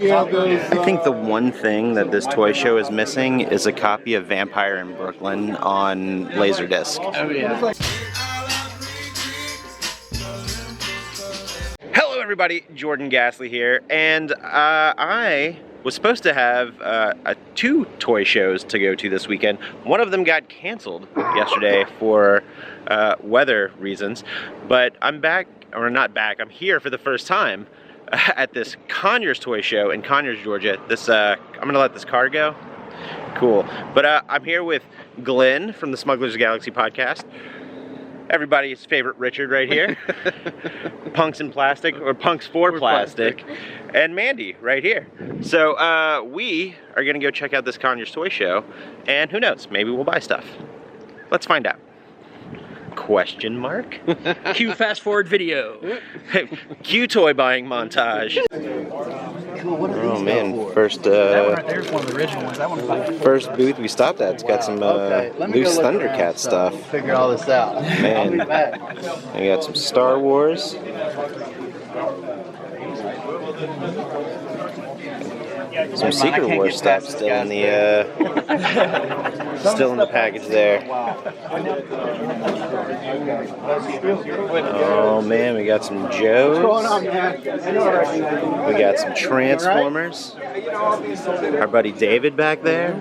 I think the one thing that this toy show is missing is a copy of Vampire in Brooklyn on Laserdisc. Oh yeah. Hello everybody, Jordan Ghastly here, and I was supposed to have two toy shows to go to this weekend. One of them got canceled yesterday for weather reasons, but I'm back, or not back, I'm here for the first time at this Conyers Toy Show in Conyers, Georgia. This I'm gonna let this car go. Cool. But I'm here with Glenn from the Smugglers Galaxy podcast. Everybody's favorite Richard right here. Punks in Plastic, or Punks for Plastic. And Mandy right here. So we are gonna go check out this Conyers Toy Show, and who knows, maybe we'll buy stuff. Let's find out. Question mark? Cue fast forward video. Cue toy buying montage. Oh man, first That one right there is one of the original ones. That one's first booth we stopped at, it's got some loose Thundercat stuff. Figure all this out. Man, I got some Star Wars. Some Secret Wars stuff still in the package there. Oh man, we got some Joes. We got some Transformers. Our buddy David back there.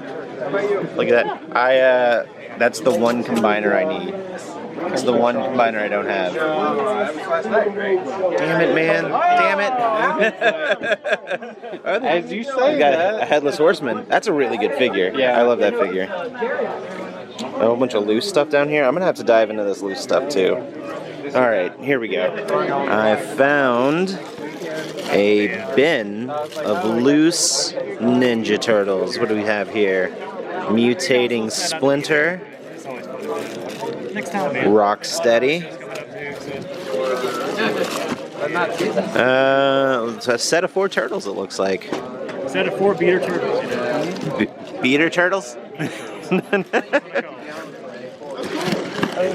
Look at that. That's the one combiner I need. It's the one combiner I don't have. Damn it, man. Damn it. As you say, We got a Headless Horseman. That's a really good figure. Yeah. I love that figure. A whole bunch of loose stuff down here. I'm going to have to dive into this loose stuff too. Alright, here we go. I found a bin of loose Ninja Turtles. What do we have here? Mutating Splinter. Rocksteady. A set of 4 turtles, it looks like. Set of 4 beater turtles. Beater turtles?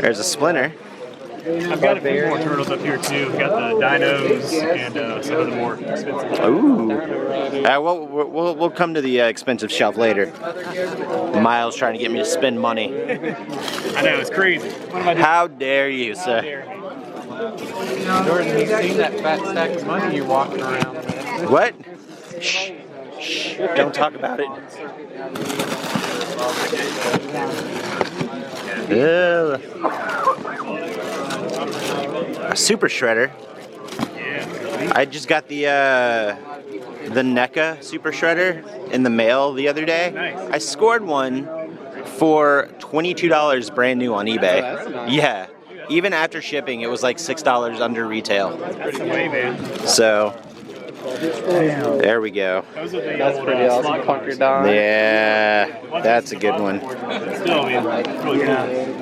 There's a Splinter. I've got a few more turtles up here too. I've got the dinos and some of the more expensive. Ooh. We'll come to the expensive shelf later. Miles trying to get me to spend money. I know, it's crazy. What am I doing? How dare you, How sir? dare you? Jordan, you seen that fat stack of money you're walking around with? What? Shh. Shh. Don't talk about it. A Super Shredder. I just got the NECA Super Shredder in the mail the other day. Nice. I scored one for $22 brand new on eBay. that's nice. Yeah. Even after shipping, it was like $6 under retail. Pretty way, man. So, there we go. Those are the That's old, pretty awesome. slot Punker cars. Don. Yeah, that's a good one. Still, man, really cool.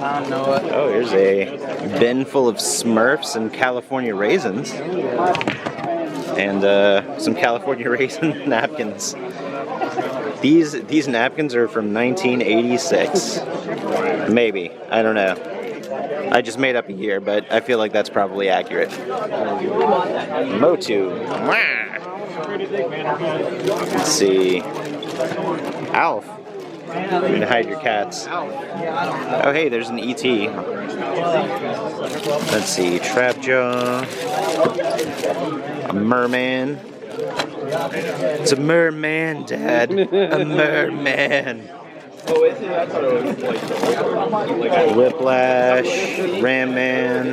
I know it. Oh, here's a bin full of Smurfs and California raisins. And some California raisin napkins. These napkins are from 1986. Maybe. I don't know. I just made up a year, but I feel like that's probably accurate. Motu. Let's see. Alf. You can hide your cats. Oh, hey, there's an E.T. Let's see. Trapjaw. A merman. It's a merman, Dad. A merman. Whiplash, Ram Man,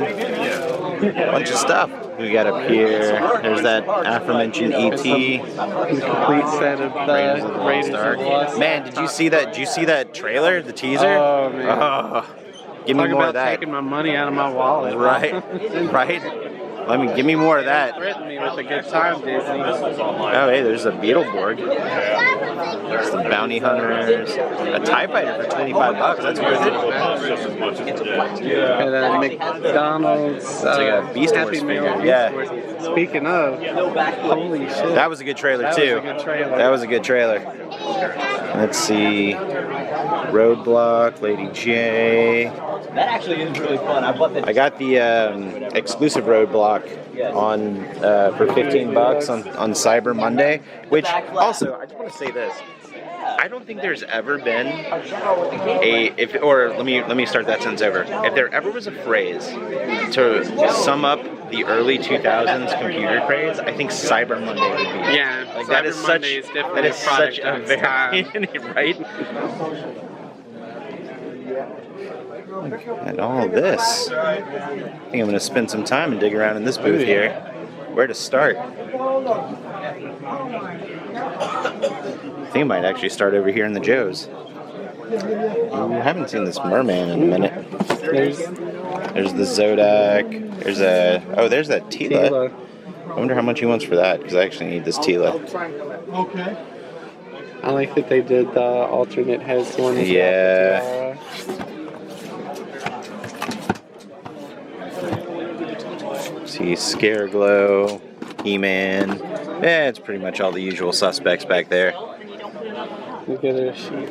bunch of stuff we got up here. There's that aforementioned E.T. Complete set of Raiders of the Lost Ark. Man, did you see that? Did you see that trailer? The teaser? Oh man! Oh, give me Talk more about of that. taking my money out of my wallet. Right, right. Give me more of that. Threaten me with a good time, Disney. Oh, hey, there's a Beetleborg. There's the Bounty Hunters. A TIE Fighter for $25. That's worth it. And McDonald's. It's like a Beast Wars Happy Meal. figure. Yeah. Speaking of, holy shit. That was a good trailer, too. That was a good trailer. That was a good trailer. Let's see. Roadblock, Lady J. That actually is really fun. I got the exclusive roadblock on for $15 on Cyber Monday, which also I just want to say this. I don't think there's ever been let me start that sentence over. If there ever was a phrase to sum up the early 2000s computer craze, I think Cyber Monday would be. Yeah, like Cyber that is Monday such is definitely such a very right. And all this, I think I'm going to spend some time and dig around in this booth here. Where to start? I think I might actually start over here in the Joes. Ooh, I haven't seen this merman in a minute. There's the Zodak. There's that Tila. I wonder how much he wants for that, because I actually need this Tila. Okay. I like that they did the alternate heads one. Yeah. See, Scareglow, He-Man. Yeah, it's pretty much all the usual suspects back there. Look at her sheet.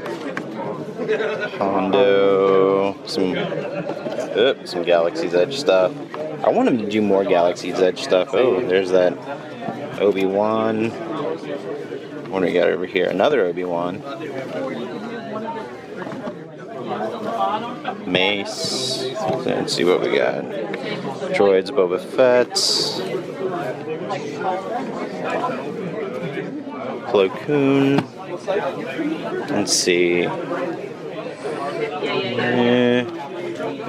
Hondo, some Galaxy's Edge stuff. I want him to do more Galaxy's Edge stuff. Oh, there's that Obi-Wan. What do we got over here? Another Obi-Wan. Mace. Let's see what we got. Droids, Boba Fett. Plo Koon. Let's see.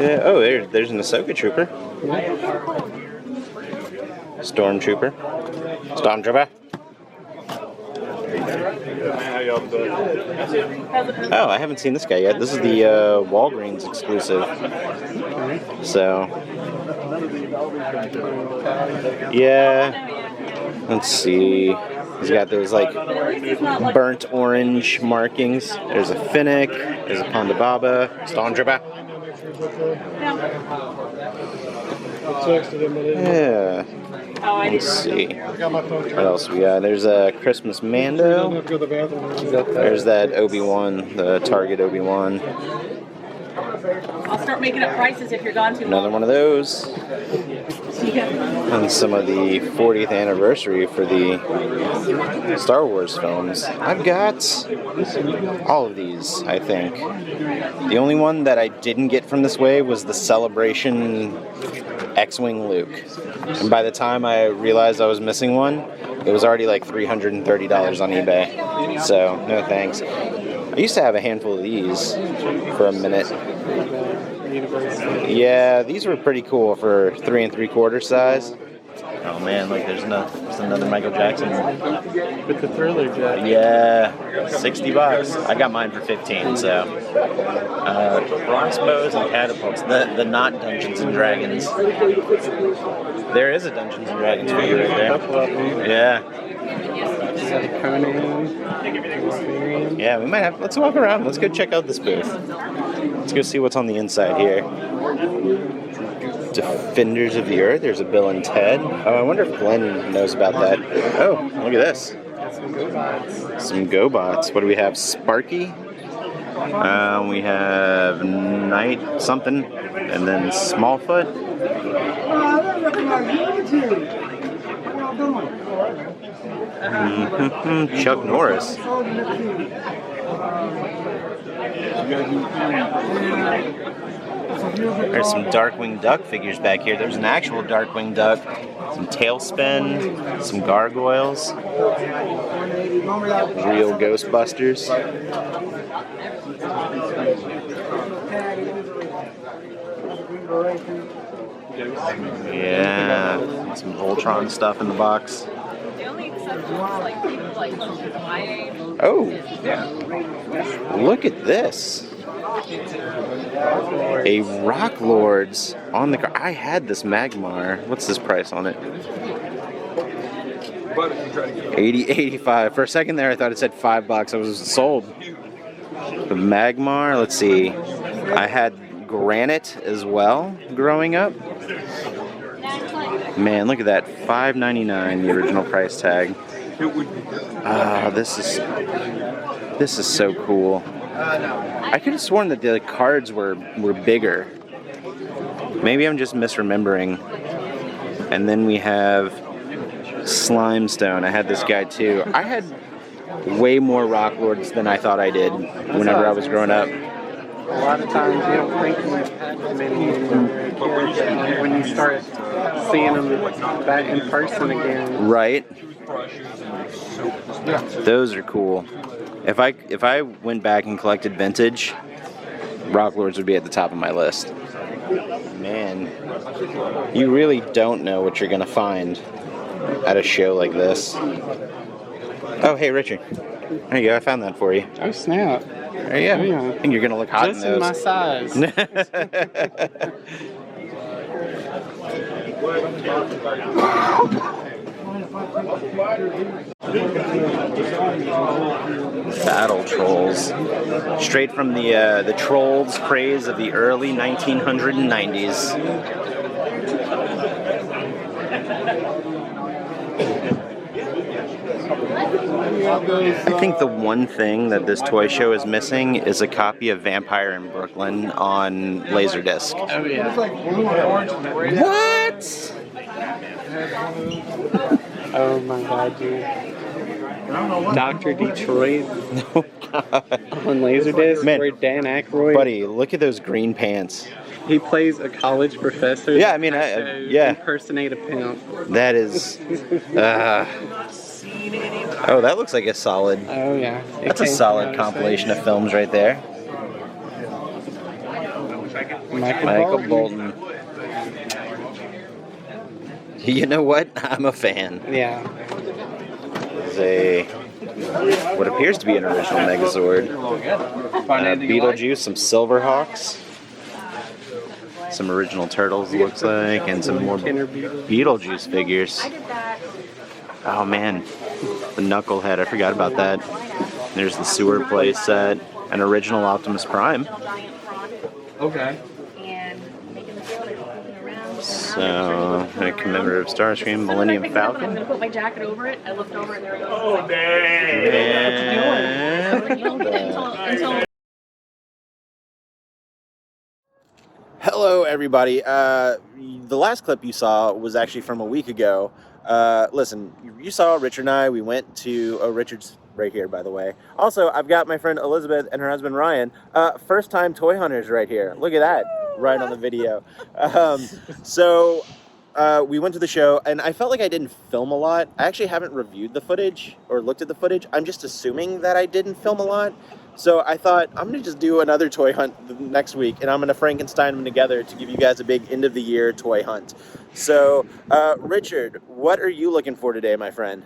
Oh, there's an Ahsoka Trooper. Stormtrooper. Oh, I haven't seen this guy yet. This is the Walgreens exclusive. So, yeah. Let's see. He's got those like burnt orange markings. There's a Finnick. There's a Ponda Baba. Stormtrooper. Yeah. Let's see. What else we got? There's a Christmas Mando. There's that Obi-Wan, the Target Obi-Wan. I'll start making up prices if you're gone too long. Another one of those. And some of the 40th anniversary for the Star Wars films. I've got all of these, I think. The only one that I didn't get from this wave was the Celebration X-Wing Luke. And by the time I realized I was missing one, it was already like $330 on eBay. So, no thanks. I used to have a handful of these for a minute. Yeah, these were pretty cool for 3 3/4 size. Oh man, like there's another Michael Jackson with the Thriller jacket. Yeah, $60. I got mine for 15. So crossbows and catapults. The not Dungeons and Dragons. There is a Dungeons and Dragons figure right there. Yeah. Yeah, we might have. Let's walk around. Let's go check out this booth. Let's go see what's on the inside here. Defenders of the Earth. There's a Bill and Ted. Oh, I wonder if Glenn knows about that. Oh, look at this. Some GoBots. What do we have? Sparky. We have Knight something, and then Smallfoot. Chuck Norris. There's some Darkwing Duck figures back here. There's an actual Darkwing Duck, some Tailspin, some Gargoyles, real Ghostbusters. Yeah, some Voltron stuff in the box. Oh, look at this. A Rock Lords on the car. I had this Magmar. What's this price on it? $85. For a second there, I thought it said $5. I was sold. The Magmar. Let's see. I had Granite as well growing up. Man, look at that. $5.99, the original price tag. Ah, this is so cool. I could have sworn that the cards were bigger Maybe I'm just misremembering. And then we have Slimestone. I had this guy too. I had way more Rock Lords than I thought I did whenever I was growing up. A lot of times you don't think you had as many when you're a kid, but when you start seeing them back in person again. Right? Those are cool. If I went back and collected vintage, Rock Lords would be at the top of my list. Man, you really don't know what you're gonna find at a show like this. Oh, hey Richard. There you go, I found that for you. Oh snap. There you go. Yeah. I think you're gonna look hot Just in in those. my size. Battle Trolls. Straight from the Trolls craze of the early 1990s. I think the one thing that this toy show is missing is a copy of Vampire in Brooklyn on Laserdisc. Oh yeah. What? Oh my god, dude. Dr. Detroit Oh, God. on Laserdisc, Man. where Dan Aykroyd, Buddy, look at those green pants. he plays a college professor. Yeah, I mean, yeah. Impersonate a pimp. That is... oh, that looks like a solid... Oh yeah. That's a solid compilation of films right there. Michael Bolton. You know what? I'm a fan. Yeah. There's a... what appears to be an original Megazord. Beetlejuice, some Silverhawks. Some original Turtles, looks like, and some more Beetlejuice figures. Oh man, the Knucklehead, I forgot about that. There's the Sewer Play set, an original Optimus Prime. Okay. So, a commemorative Starscream, Millennium I'm Falcon. gonna put my jacket over it. I looked over and there it goes. Oh, dang. Until Hello, everybody. The last clip you saw was actually from a week ago. Listen, you saw Richard and I. We went to... oh, Richard's right here, by the way. Also, I've got my friend Elizabeth and her husband Ryan. First-time toy hunters right here. Look at that, right on the video. So we went to the show, and I felt like I didn't film a lot. I actually haven't reviewed the footage or looked at the footage. I'm just assuming that I didn't film a lot. So I thought, I'm going to just do another toy hunt next week, and I'm going to Frankenstein them together to give you guys a big end-of-the-year toy hunt. So, Richard, what are you looking for today, my friend?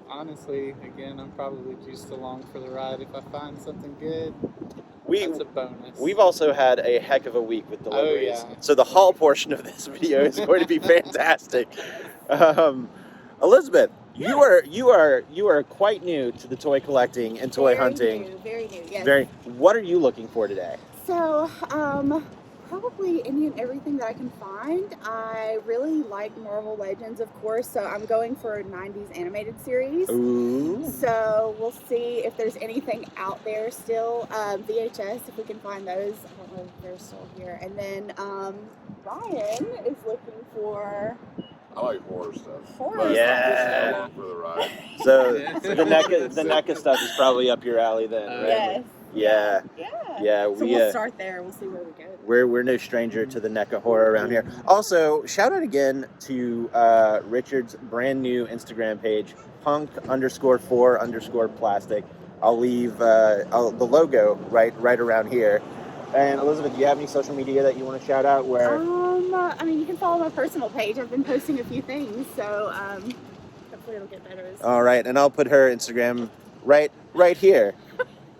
Honestly, again, I'm probably just along for the ride. If I find something good, that's a bonus. We've also had a heck of a week with deliveries. Oh, yeah. So the haul portion of this video is going to be fantastic. Elizabeth, you are quite new to the toy collecting and toy hunting. Very new, yes. What are you looking for today? So, probably any and everything that I can find. I really like Marvel Legends, of course, so I'm going for a 90s animated series. Ooh. So we'll see if there's anything out there still. VHS, if we can find those. I don't know if they're still here. And then Ryan is looking for... I like horror stuff. Horror Yeah. stuff. For the ride. So the NECA stuff is probably up your alley then, right? Yes. Yeah. Yeah, So we'll start there. We'll see where we go. We're no stranger to the NECA horror around here. Also, shout out again to Richard's brand new Instagram page, punk_4_plastic. I'll leave the logo right around here. And Elizabeth, do you have any social media that you want to shout out? Where? I mean, you can follow my personal page. I've been posting a few things, so hopefully it'll get better. All right, and I'll put her Instagram right here.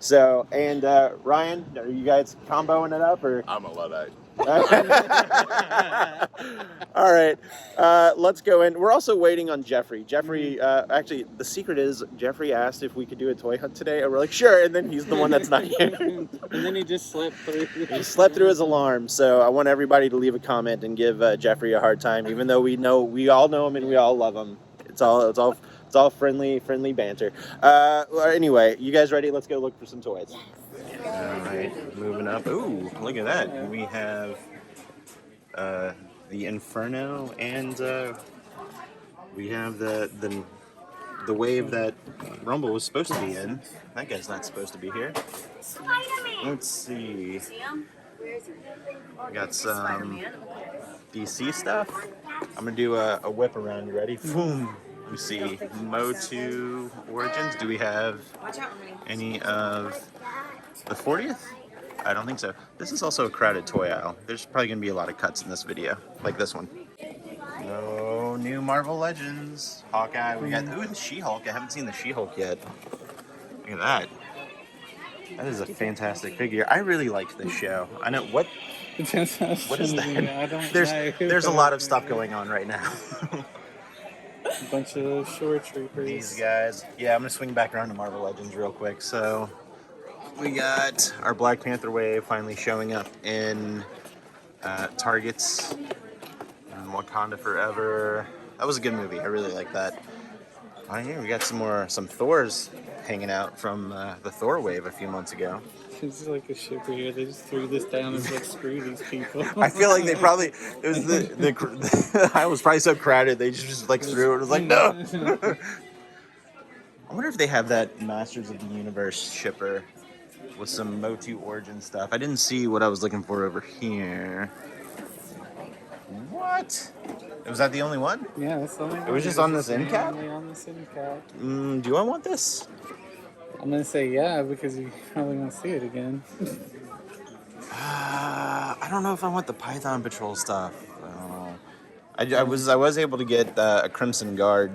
So, and Ryan, are you guys comboing it up, or? I'm a Luddite. All right, let's go in. We're also waiting on Jeffrey. Jeffrey, actually, the secret is Jeffrey asked if we could do a toy hunt today, and we're like, sure, and then he's the one that's not here. And then he just slept through. He slept through his alarm, so I want everybody to leave a comment and give Jeffrey a hard time, even though we all know him and we all love him. It's all friendly banter. Anyway, you guys ready? Let's go look for some toys. Yes. Alright, moving up. Ooh, look at that. We have the Inferno, and we have the wave that Rumble was supposed to be in. That guy's not supposed to be here. Let's see. We got some DC stuff. I'm gonna do a whip around. You ready? Boom. Let me see. Motu Origins. Do we have any of the 40th? I don't think so. This is also a crowded toy aisle. There's probably gonna be a lot of cuts in this video, like this one. No new Marvel Legends. Hawkeye. We got the She-Hulk. I haven't seen the She-Hulk yet. Look at that. That is a fantastic figure. I really liked this show. I know what is that? There's a lot of stuff going on right now. A bunch of shore troopers. These guys. Yeah, I'm gonna swing back around to Marvel Legends real quick. So we got our Black Panther wave finally showing up in Targets and Wakanda Forever. That was a good movie. I really like that. Oh yeah, we got some Thors hanging out from the Thor wave a few months ago. It's like a shipper here. They just threw this down and was like, screw these people. I feel like they probably, it was the I was probably so crowded, they just like threw it. It was like, no. I wonder if they have that Masters of the Universe shipper with some Motu Origin stuff. I didn't see what I was looking for over here. What? Was that the only one? Yeah, that's the only one. It was just on this end cap? Only on this end cap. Do I want this? I'm going to say yeah, because you probably won't see it again. I don't know if I want the Python Patrol stuff. I was able to get a Crimson Guard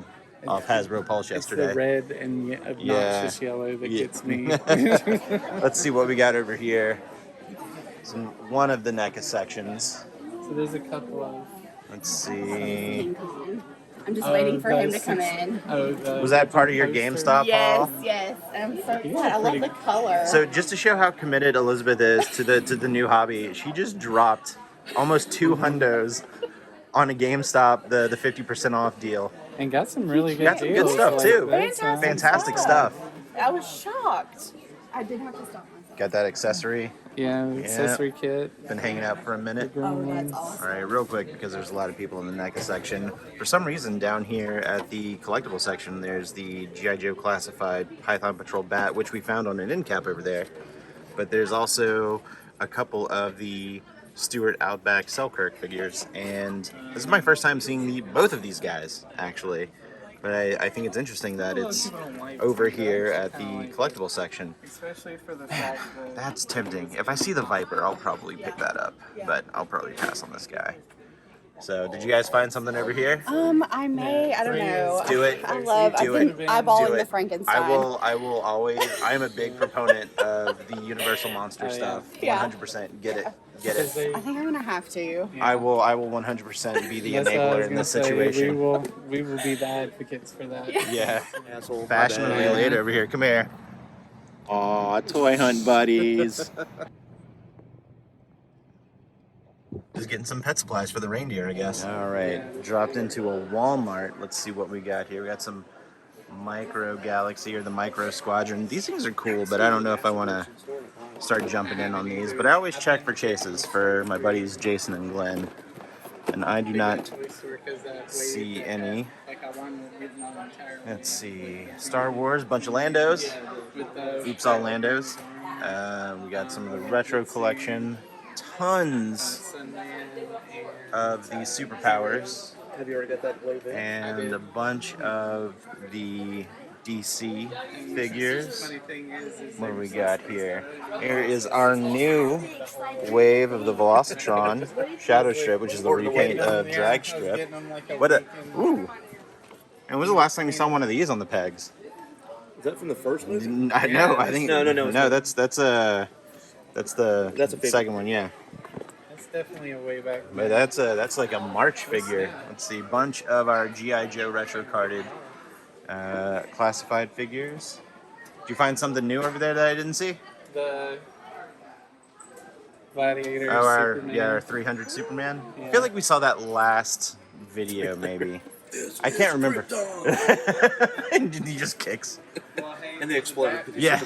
off Hasbro Pulse yesterday. It's the red and obnoxious yellow that gets me. Let's see what we got over here. One of the NECA sections. So there's a couple of... Let's see. I'm just waiting for him to come in. Was that part of your GameStop haul? Yes. I'm so excited. I love the color. So just to show how committed Elizabeth is to the new hobby, she just dropped almost 2 hundos on a GameStop, the 50% off deal. And got some really good got some good stuff too. Fantastic stuff. I was shocked. I did have to stop myself. Got that accessory. Yeah, accessory kit. Been hanging out for a minute. Oh, that's awesome. All right, real quick, because there's a lot of people in the NECA section. For some reason, down here at the collectible section, there's the G.I. Joe Classified Python Patrol bat, which we found on an end cap over there. But there's also a couple of the Stuart Outback Selkirk figures, and this is my first time seeing both of these guys, actually. But I think it's interesting that it's over here at the collectible section. Especially for the fact that... That's tempting. If I see the Viper, I'll probably pick that up, but I'll probably pass on this guy. So, did you guys find something over here? I may. I don't know. Do it. I've been eyeballing the Frankenstein. I will always. I am a big proponent of the Universal Monster stuff. 100%. Get it. I think I'm gonna have to. I will 100% be the enabler in this situation. We will be the advocates for that. Yeah. Fashionably late over here. Come here. Aw, toy hunt buddies. Just getting some pet supplies for the reindeer, I guess. All right, dropped into a Walmart. Let's see what we got here. We got some Micro Galaxy or the Micro Squadron. These things are cool, but I don't know if I want to start jumping in on these. But I always check for chases for my buddies Jason and Glenn, and I do not see any. Let's see, Star Wars, bunch of Landos. Oops, all Landos. We got some of the retro collection. Tons of the superpowers. Have you already got that blade there? And a bunch of the DC figures. What do we got here? Here is our new wave of the Velocitron Shadow Strip, which is the repaint of Drag Strip. What a ooh! And when was the last time you saw one of these on the pegs? Is that from the first movie? I know. I think no. That's the second one. Yeah. That's definitely a way back. But that's like a March figure. Let's see, bunch of our G.I. Joe retro carded classified figures. Did you find something new over there that I didn't see? The Gladiator. Oh, Superman. our 300 Superman. Yeah. I feel like we saw that last video, maybe. I can't remember. And he just kicks. And they explode. Yeah.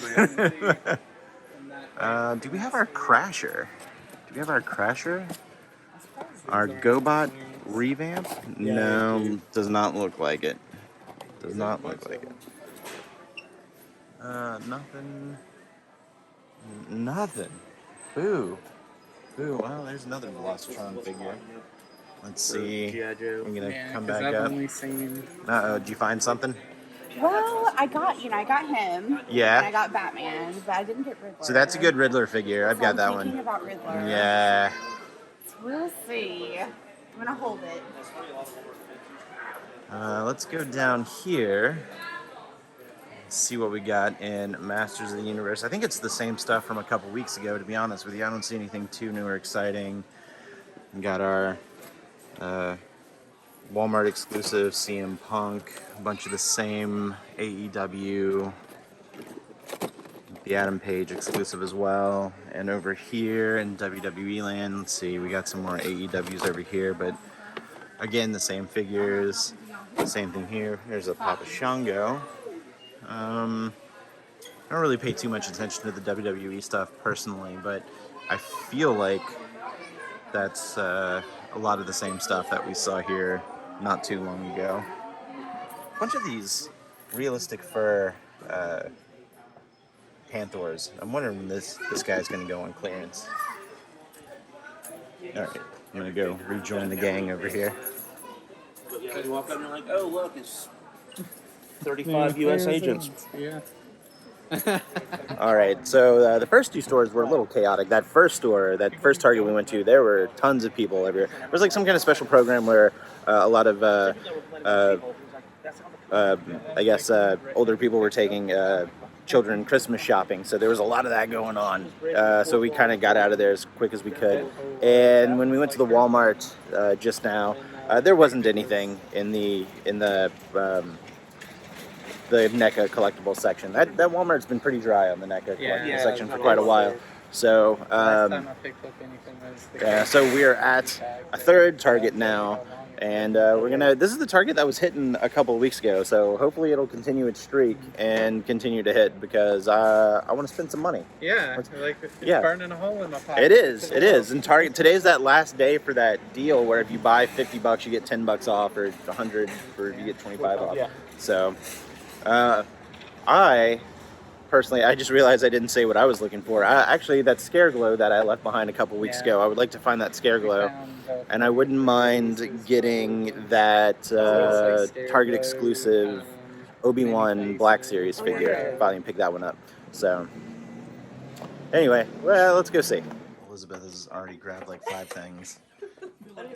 Do we have our Crasher? Do we have our Crasher? Our GoBot revamp? No, does not look like it. Does not look like it. Nothing. Nothing. Boo. Boo. Well, there's another Velocitron figure. Let's see. I'm gonna come back up. Only seen... Uh-oh, did you find something? Well, I got him. Yeah. And I got Batman, but I didn't get Riddler. So that's a good Riddler figure. I've got that I'm thinking one. about Riddler. Yeah. We'll see. I'm gonna hold it. Let's go down here. See what we got in Masters of the Universe. I think it's the same stuff from a couple weeks ago, to be honest with you. I don't see anything too new or exciting. We got our Walmart exclusive CM Punk, a bunch of the same AEW, the Adam Page exclusive as well. And over here in WWE land, let's see, we got some more AEWs over here, but again, the same figures, same thing here. There's a Papa Shango. I don't really pay too much attention to the WWE stuff personally, but I feel like that's a lot of the same stuff that we saw here not too long ago. A bunch of these realistic fur Panthers. I'm wondering when this guy's going to go on clearance. All right, I'm going to go rejoin the gang over here. You walk up and you're like, oh, look, it's 35 U.S. agents. Yeah. All right, so the first two stores were a little chaotic. That first store, that first Target we went to, there were tons of people everywhere. It was like some kind of special program where a lot of, I guess, older people were taking children Christmas shopping. So there was a lot of that going on. So we kind of got out of there as quick as we could. And when we went to the Walmart just now, there wasn't anything in the NECA collectible section. That Walmart's been pretty dry on the NECA collectible section for quite a while. So Last time I picked up anything was the yeah, so we're at a third Target now, and this is the Target that was hitting a couple of weeks ago. So hopefully it'll continue its streak and continue to hit because I want to spend some money. Yeah, like it's Yeah. burning a hole in my pocket. It is. And Target today's that last day for that deal where if you buy $50, you get $10 off, or $100 for you get 25 off. So. I personally, I just realized I didn't say what I was looking for. Actually, that Scare Glow that I left behind a couple weeks ago, I would like to find that Scare Glow, and I wouldn't mind getting that Target exclusive Obi-Wan Black Series figure if I can pick that one up. So, anyway, well, let's go see. Elizabeth has already grabbed like 5 things.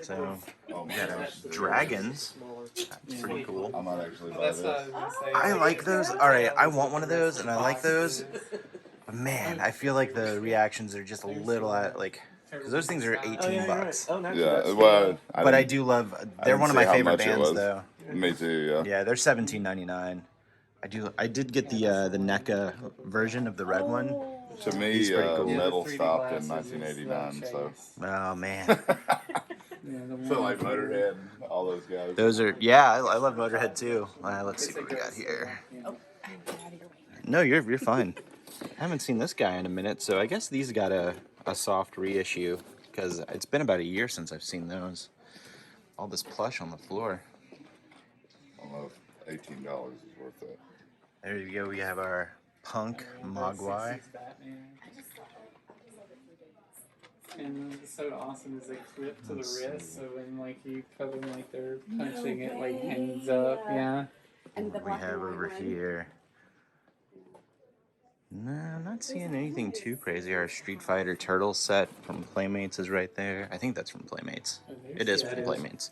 So, we got our dragons. That's pretty cool. I might actually buy this. I like those. Alright, I want one of those, and I like those. But man, I feel like the reactions are just a little because those things are $18. Yeah, well, But I do love, they're one of my favorite bands though. Me too, yeah. Yeah, they're $17.99. I did get the NECA version of the red one. To me, He's pretty cool. metal stopped in 1989, so. Oh man. So like Motorhead, all those guys. Those are, yeah, I love Motorhead too. Let's see what we got here. No, you're fine. I haven't seen this guy in a minute, so I guess these got a soft reissue because it's been about a year since I've seen those. All this plush on the floor. I don't know if $18 is worth it. There you go. We have our Punk Mogwai. And it's so awesome is they clip to the wrist, so when like you put them like they're punching it like hangs up, yeah. And the What we have over here. No, I'm not seeing anything too crazy. Our Street Fighter Turtles set from Playmates is right there. I think that's from Playmates. It is from Playmates.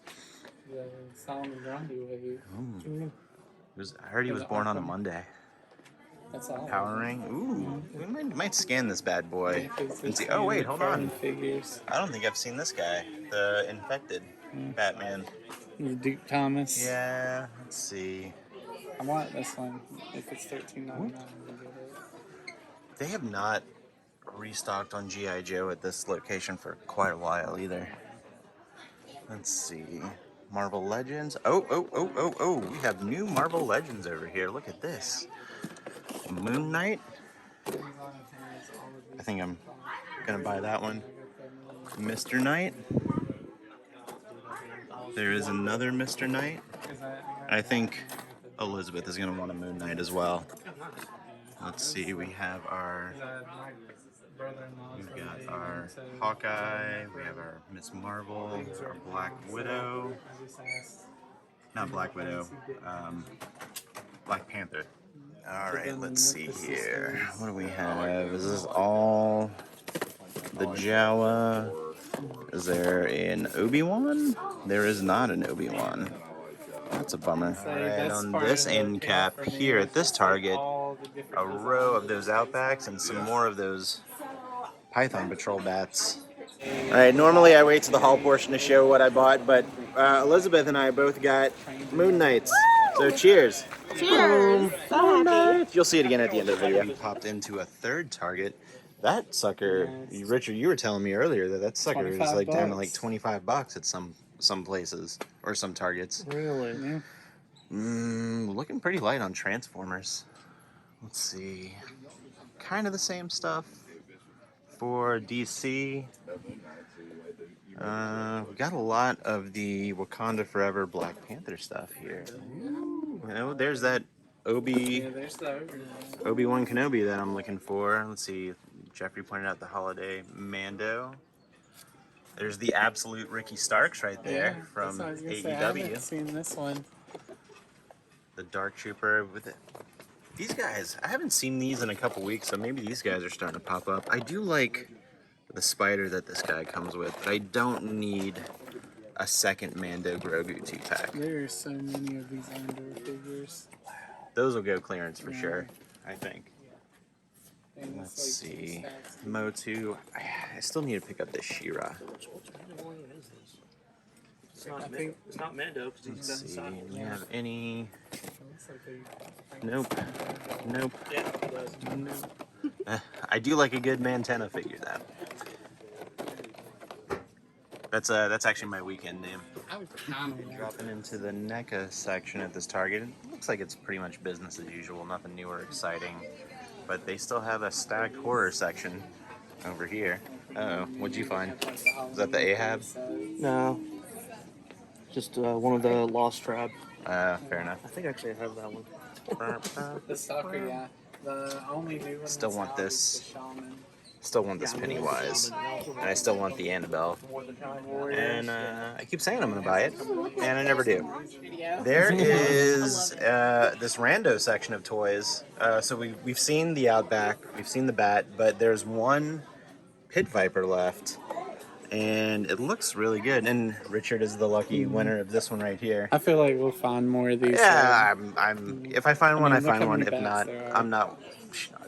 The Solomon Grundy wave. I heard he was born on a Monday. That's all. Power Ring. Ooh, we might scan this bad boy and see. Oh wait, hold on. Figures. I don't think I've seen this guy, the infected Batman. Duke Thomas. Yeah, let's see. I want this one. If it's $13.99, They have not restocked on G.I. Joe at this location for quite a while either. Let's see. Marvel Legends. Oh. We have new Marvel Legends over here. Look at this. Moon Knight. I think I'm gonna buy that one. Mr. Knight. There is another Mr. Knight. I think Elizabeth is gonna want a Moon Knight as well. Let's see, we've got our Hawkeye, we have our Miss Marvel, our Black Widow, not Black Widow, Black Panther. Alright, let's see here. What do we have? Is this all the Jawa? Is there an Obi-Wan? There is not an Obi-Wan. That's a bummer. Alright, on this end cap here at this Target, a row of those Outbacks and some more of those Python Patrol bats. Alright, normally I wait to the haul portion to show what I bought, but Elizabeth and I both got Moon Knights. So cheers. Cheers. So happy. You'll see it again at the end of the video. We popped into a third Target. That sucker, Richard, you were telling me earlier that sucker is like down to like $25 at some places or some Targets. Really? Yeah. Looking pretty light on Transformers. Let's see. Kind of the same stuff for DC. We got a lot of the Wakanda Forever Black Panther stuff here. You know, there's that Obi-Wan Kenobi that I'm looking for. Let's see. Jeffrey pointed out the holiday Mando. There's the absolute Ricky Starks right there from AEW. I haven't seen this one. The Dark Trooper with it. These guys, I haven't seen these in a couple weeks, so maybe these guys are starting to pop up. I do like the spider that this guy comes with, but I don't need a second Mando Grogu 2-pack. There are so many of these Andor figures. Those will go clearance for sure, I think. Let's see. Motu. I still need to pick up this She-Ra. It's not Mando because he's Let's got see. the Do we have any? Nope. Nope. Nope. I do like a good Mantenna figure, though. That's actually my weekend name. Dropping into the NECA section at this Target. It looks like it's pretty much business as usual, nothing new or exciting. But they still have a stacked horror section over here. Uh-oh, what'd you find? Is that the Ahab? No. Just one of the Lost Tribe. Fair enough. I think actually I have that one. The Stalker, yeah. The only new one. Still want out this. is the Shaman. Still want this Pennywise. And I still want the Annabelle. And I keep saying I'm going to buy it, and I never do. There is this rando section of toys. So we've seen the Outback, we've seen the Bat, but there's one Pit Viper left. And it looks really good. And Richard is the lucky winner of this one right here. I feel like we'll find more of these. Yeah, I'm. If I find one, I find one. If not,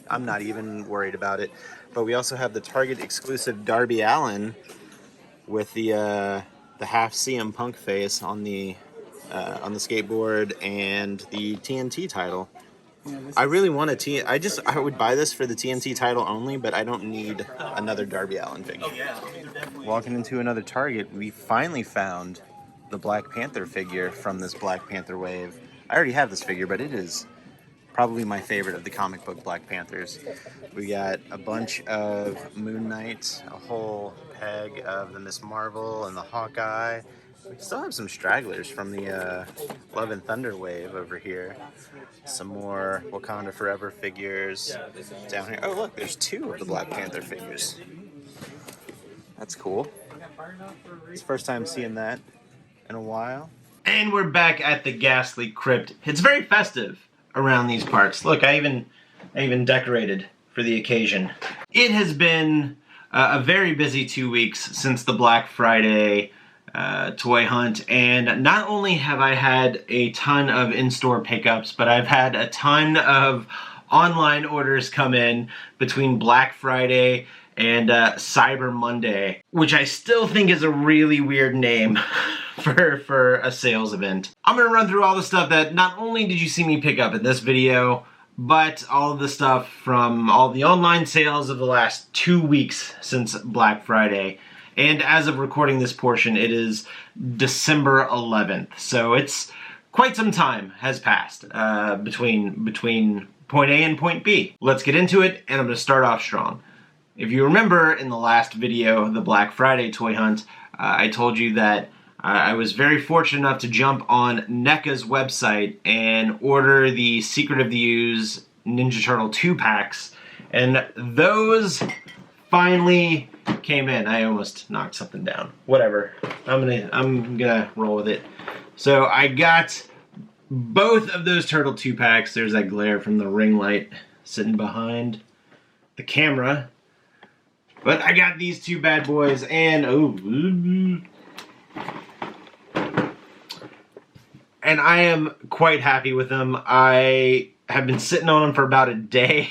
I'm not even worried about it. But we also have the Target exclusive Darby Allin with the half CM Punk face on the skateboard and the TNT title. Yeah, I really want a T. I would buy this for the TNT title only, but I don't need another Darby Allin figure. Walking into another Target, we finally found the Black Panther figure from this Black Panther wave. I already have this figure, but it is probably my favorite of the comic book Black Panthers. We got a bunch of Moon Knight, a whole peg of the Miss Marvel and the Hawkeye. We still have some stragglers from the Love and Thunder wave over here. Some more Wakanda Forever figures down here. Oh, look, there's two of the Black Panther figures. That's cool. It's the first time seeing that in a while. And we're back at the Ghastly Crypt. It's very festive around these parts. Look, I even decorated for the occasion. It has been a very busy 2 weeks since the Black Friday toy hunt, and not only have I had a ton of in-store pickups, but I've had a ton of online orders come in between Black Friday and Cyber Monday, which I still think is a really weird name for a sales event. I'm gonna run through all the stuff that not only did you see me pick up in this video, but all of the stuff from all the online sales of the last 2 weeks since Black Friday. And as of recording this portion, it is December 11th. So it's quite some time has passed between point A and point B. Let's get into it, and I'm going to start off strong. If you remember in the last video, the Black Friday toy hunt, I told you that I was very fortunate enough to jump on NECA's website and order the Secret of the Ooze Ninja Turtle 2-packs, and those finally came in. I almost knocked something down. Whatever. I'm gonna roll with it. So I got both of those Turtle 2-packs. There's that glare from the ring light sitting behind the camera. But I got these two bad boys, and and I am quite happy with them. I have been sitting on them for about a day,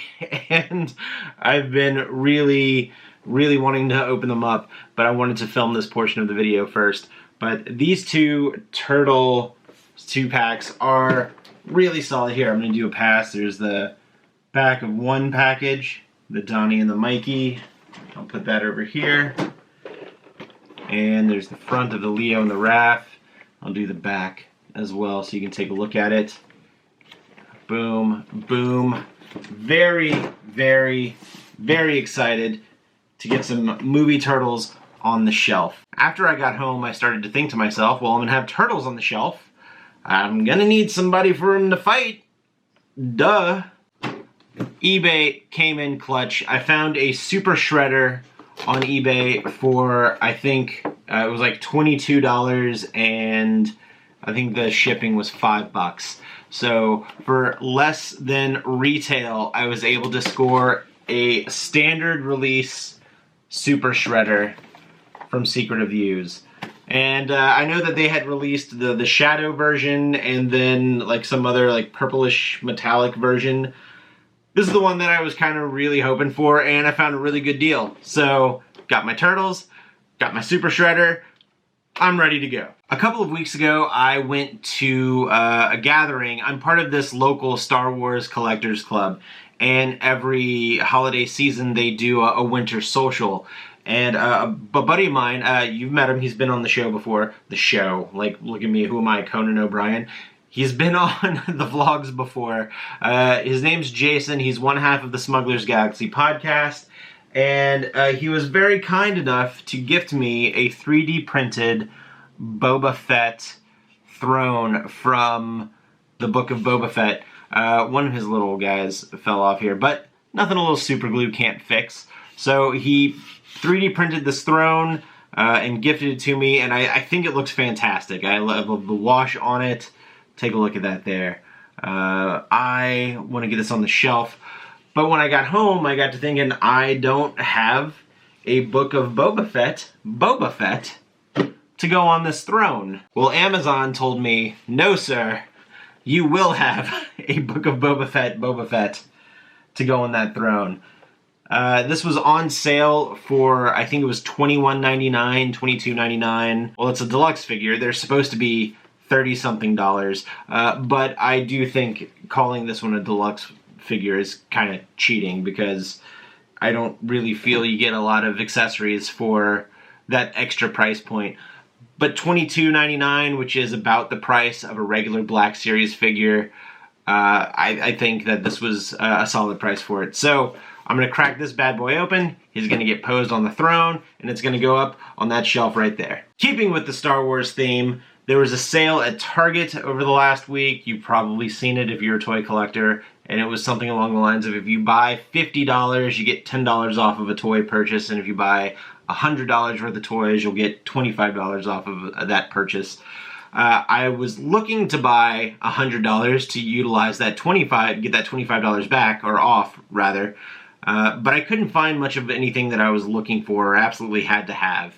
and I've been really wanting to open them up, but I wanted to film this portion of the video first. But these two Turtle 2-packs are really solid. Here, I'm going to do a pass. There's the back of one package, the Donnie and the Mikey. I'll put that over here. And there's the front of the Leo and the Raph. I'll do the back as well so you can take a look at it. Boom, boom. Very excited to get some movie turtles on the shelf. After I got home, I started to think to myself, well, I'm gonna have turtles on the shelf. I'm gonna need somebody for them to fight. Duh. eBay came in clutch. I found a Super Shredder on eBay for, I think, it was like $22, and I think the shipping was $5. So for less than retail, I was able to score a standard release Super Shredder from Secret of the Ooze. And I know that they had released the Shadow version and then like some other like purplish metallic version. This is the one that I was kind of really hoping for, and I found a really good deal. So got my turtles, got my Super Shredder. I'm ready to go. A couple of weeks ago, I went to a gathering. I'm part of this local Star Wars collectors club, and every holiday season they do a winter social. And a buddy of mine, you've met him, he's been on the show before. The show, like, look at me, who am I, Conan O'Brien? He's been on the vlogs before. His name's Jason. He's one half of the Smuggler's Galaxy podcast. And he was very kind enough to gift me a 3D printed Boba Fett throne from the Book of Boba Fett. One of his little guys fell off here, but nothing a little super glue can't fix. So he 3D printed this throne and gifted it to me, and I think it looks fantastic. I love the wash on it. Take a look at that there. I want to get this on the shelf. But when I got home, I got to thinking, I don't have a Book of Boba Fett, to go on this throne. Well, Amazon told me, no sir, you will have a Book of Boba Fett to go on that throne. This was on sale for, I think it was $21.99, $22.99. Well, it's a deluxe figure. They're supposed to be $30-something, but I do think calling this one a deluxe figure is kind of cheating, because I don't really feel you get a lot of accessories for that extra price point. But $22.99, which is about the price of a regular Black Series figure, I think that this was a solid price for it. So I'm going to crack this bad boy open. He's going to get posed on the throne, and it's going to go up on that shelf right there. Keeping with the Star Wars theme, there was a sale at Target over the last week. You've probably seen it if you're a toy collector. And it was something along the lines of, if you buy $50, you get $10 off of a toy purchase. And if you buy $100 worth of toys, you'll get $25 off of that purchase. I was looking to buy $100 to utilize that get that $25 back, or off, rather. But I couldn't find much of anything that I was looking for or absolutely had to have.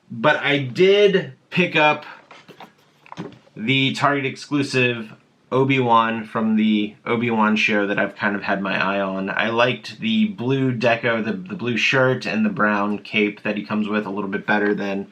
But I did pick up the Target exclusive Obi-Wan from the Obi-Wan show that I've kind of had my eye on. I liked the blue deco, the blue shirt and the brown cape that he comes with a little bit better than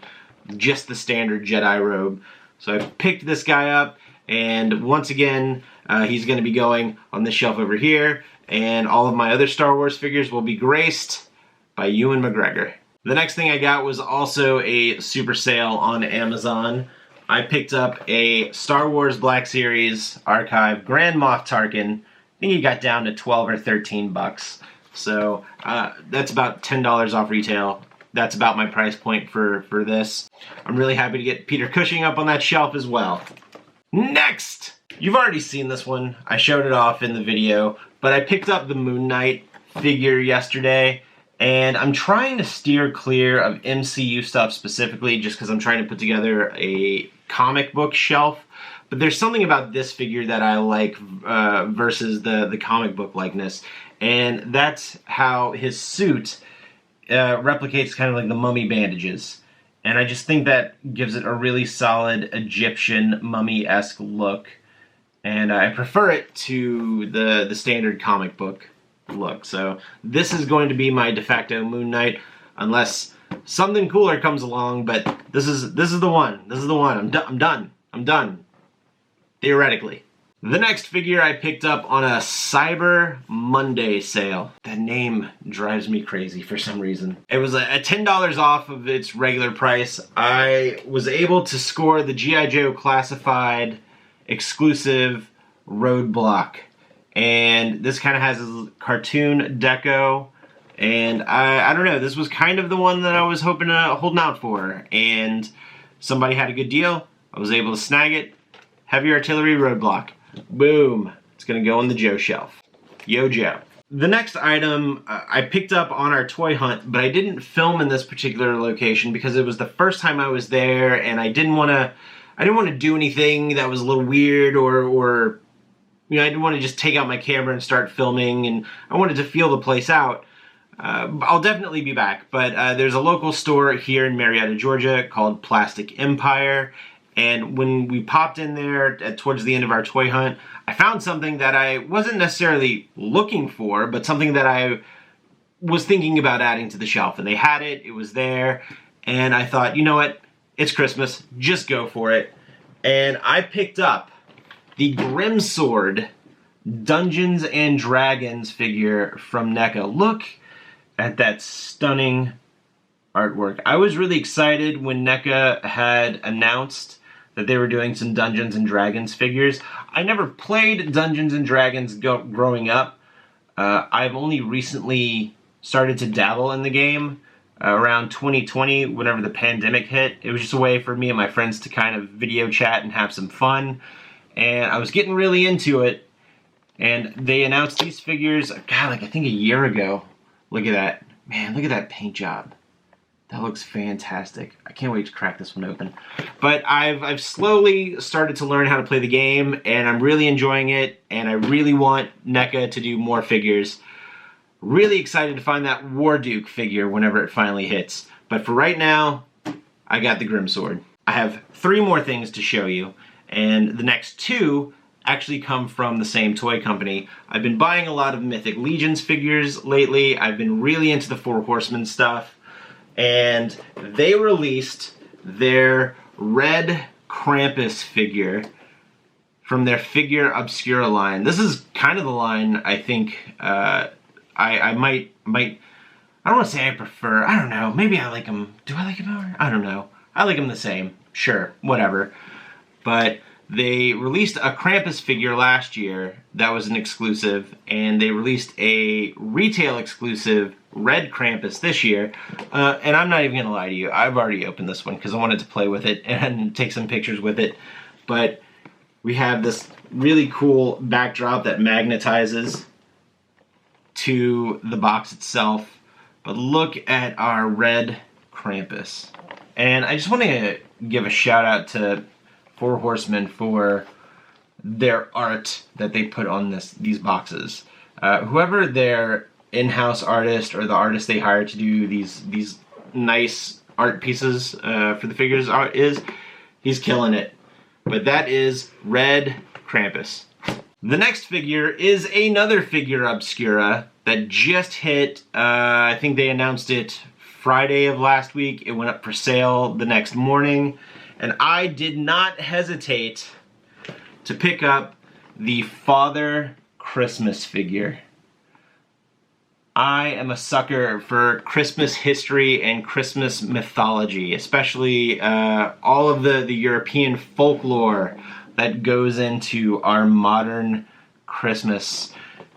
just the standard Jedi robe. So I picked this guy up, and once again, he's going to be going on this shelf over here, and all of my other Star Wars figures will be graced by Ewan McGregor. The next thing I got was also a super sale on Amazon I picked up a Star Wars Black Series Archive Grand Moff Tarkin. I think he got down to 12 or 13 bucks. So that's about $10 off retail. That's about my price point for this. I'm really happy to get Peter Cushing up on that shelf as well. Next! You've already seen this one. I showed it off in the video, but I picked up the Moon Knight figure yesterday, and I'm trying to steer clear of MCU stuff specifically just because I'm trying to put together a comic book shelf. But there's something about this figure that I like versus the comic book likeness, and that's how his suit replicates kind of like the mummy bandages. And I just think that gives it a really solid Egyptian mummy-esque look. And I prefer it to the standard comic book look. So this is going to be my de facto Moon Knight, unless something cooler comes along. But this is the one. This is the one. I'm done. I'm done. Theoretically. The next figure I picked up on a Cyber Monday sale. That name drives me crazy for some reason. It was a $10 off of its regular price. I was able to score the G.I. Joe Classified exclusive Roadblock. And this kind of has a cartoon deco. And I don't know, this was kind of the one that I was holding out for. And somebody had a good deal. I was able to snag it. Heavy Artillery Roadblock. Boom. It's going to go on the Joe shelf. Yo, Joe. The next item I picked up on our toy hunt, but I didn't film in this particular location because it was the first time I was there, and I didn't want to do anything that was a little weird or you know, I didn't want to just take out my camera and start filming, and I wanted to feel the place out. I'll definitely be back, but there's a local store here in Marietta, Georgia called Plastic Empire. And when we popped in there towards the end of our toy hunt, I found something that I wasn't necessarily looking for, but something that I was thinking about adding to the shelf. And they had it, it was there, and I thought, you know what, it's Christmas, just go for it. And I picked up the Grimsword Dungeons and Dragons figure from NECA. Look at that stunning artwork. I was really excited when NECA had announced that they were doing some Dungeons and Dragons figures. I never played Dungeons and Dragons growing up. I've only recently started to dabble in the game around 2020, whenever the pandemic hit. It was just a way for me and my friends to kind of video chat and have some fun. And I was getting really into it. And they announced these figures, God, like I think a year ago. Look at that. Man, look at that paint job. That looks fantastic. I can't wait to crack this one open. But I've slowly started to learn how to play the game, and I'm really enjoying it, and I really want NECA to do more figures. Really excited to find that Warduke figure whenever it finally hits. But for right now, I got the Grimsword. I have 3 more things to show you, and the next 2 actually come from the same toy company. I've been buying a lot of Mythic Legions figures lately. I've been really into the Four Horsemen stuff. And they released their Red Krampus figure from their Figure Obscura line. This is kind of the line I think I might, I don't want to say I prefer, I don't know, maybe I like them. Do I like them more? I don't know. I like them the same. Sure, whatever. But they released a Krampus figure last year that was an exclusive, and they released a retail exclusive Red Krampus this year, and I'm not even going to lie to you, I've already opened this one because I wanted to play with it and take some pictures with it, but we have this really cool backdrop that magnetizes to the box itself, but look at our Red Krampus. And I just want to give a shout out to Four Horsemen for their art that they put on these boxes. Whoever their in-house artist or the artist they hired to do these nice art pieces for the figures he's killing it. But that is Red Krampus. The next figure is another Figure Obscura that just hit, I think they announced it Friday of last week. It went up for sale the next morning, and I did not hesitate to pick up the Father Christmas figure. I am a sucker for Christmas history and Christmas mythology, especially all of the European folklore that goes into our modern Christmas.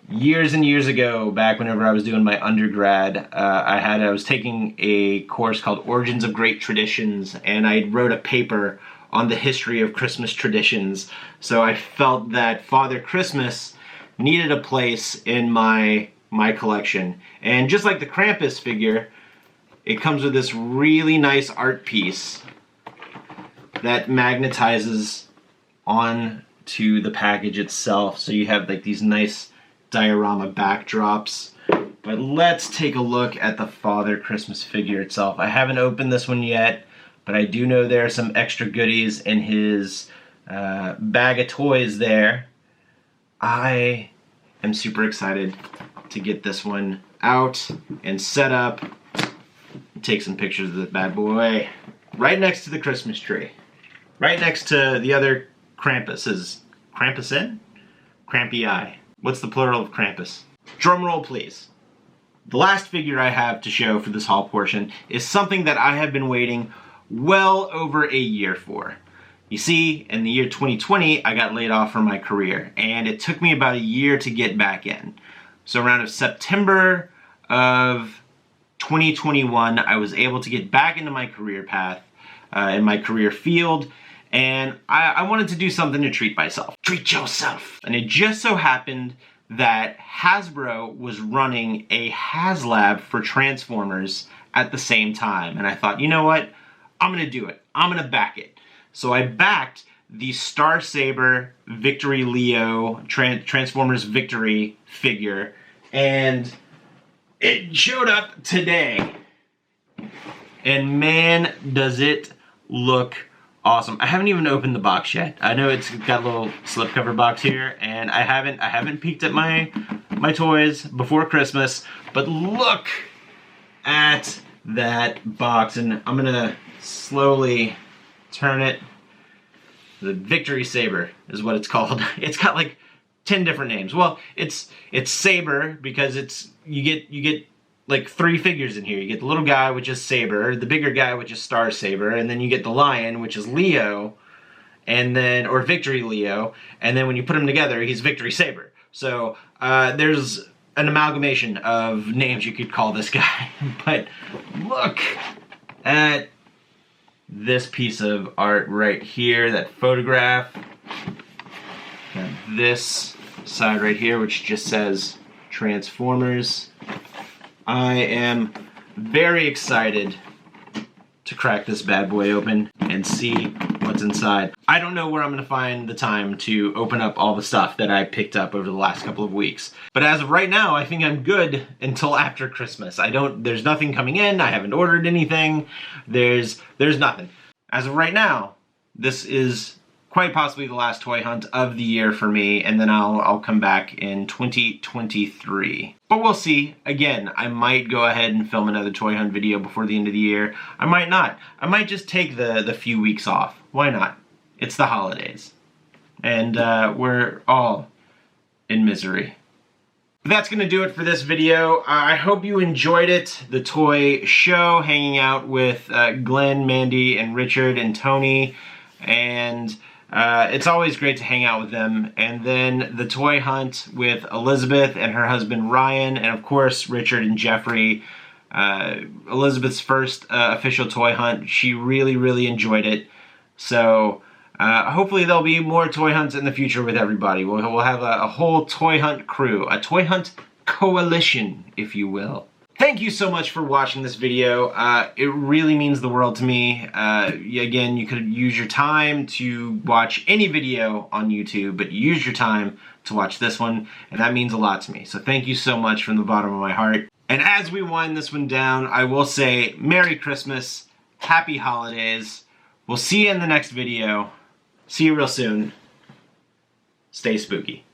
Years and years ago, back whenever I was doing my undergrad, I was taking a course called Origins of Great Traditions, and I wrote a paper on the history of Christmas traditions. So I felt that Father Christmas needed a place in my collection. And just like the Krampus figure, it comes with this really nice art piece that magnetizes onto the package itself. So you have like these nice diorama backdrops. But let's take a look at the Father Christmas figure itself. I haven't opened this one yet, but I do know there are some extra goodies in his bag of toys there. I am super excited to get this one out and set up and take some pictures of this bad boy right next to the Christmas tree. Right next to the other Krampuses. Krampusin? Krampii. What's the plural of Krampus? Drum roll, please. The last figure I have to show for this haul portion is something that I have been waiting well over a year for. You see, in the year 2020, I got laid off from my career, and it took me about a year to get back in. So around September of 2021, I was able to get back into my career path, in my career field, and I wanted to do something to treat myself. Treat yourself! And it just so happened that Hasbro was running a HasLab for Transformers at the same time, and I thought, you know what? I'm gonna do it. I'm gonna back it. So I backed the Star Saber Victory Leo Transformers Victory figure, and it showed up today. And man, does it look awesome. I haven't even opened the box yet. I know it's got a little slipcover box here, and I haven't peeked at my toys before Christmas, but look at that box, and I'm gonna slowly turn it. The Victory Saber is what it's called. It's got like 10 different names. Well, it's Saber because you get like 3 figures in here. You get the little guy, which is Saber, the bigger guy, which is Star Saber, and then you get the lion, which is Leo, and then, or Victory Leo, and then when you put them together, he's Victory Saber. So there's an amalgamation of names you could call this guy. But look at this piece of art right here, that photograph. And this side right here, which just says Transformers. I am very excited to crack this bad boy open and see what's inside. I don't know where I'm going to find the time to open up all the stuff that I picked up over the last couple of weeks. But as of right now, I think I'm good until after Christmas. There's nothing coming in. I haven't ordered anything. There's nothing. As of right now, this is quite possibly the last toy hunt of the year for me, and then I'll come back in 2023. But we'll see. Again, I might go ahead and film another toy hunt video before the end of the year. I might not. I might just take the few weeks off. Why not? It's the holidays. And we're all in misery. But that's going to do it for this video. I hope you enjoyed it. The toy show, hanging out with Glenn, Mandy, and Richard, and Tony. And it's always great to hang out with them. And then the toy hunt with Elizabeth and her husband Ryan, and of course Richard and Jeffrey. Elizabeth's first official toy hunt. She really, really enjoyed it. So hopefully there'll be more toy hunts in the future with everybody. We'll have a whole toy hunt crew, a toy hunt coalition, if you will. Thank you so much for watching this video. It really means the world to me. Again, you could use your time to watch any video on YouTube, but you used your time to watch this one, and that means a lot to me. So thank you so much from the bottom of my heart. And as we wind this one down, I will say Merry Christmas, Happy Holidays. We'll see you in the next video. See you real soon. Stay spooky.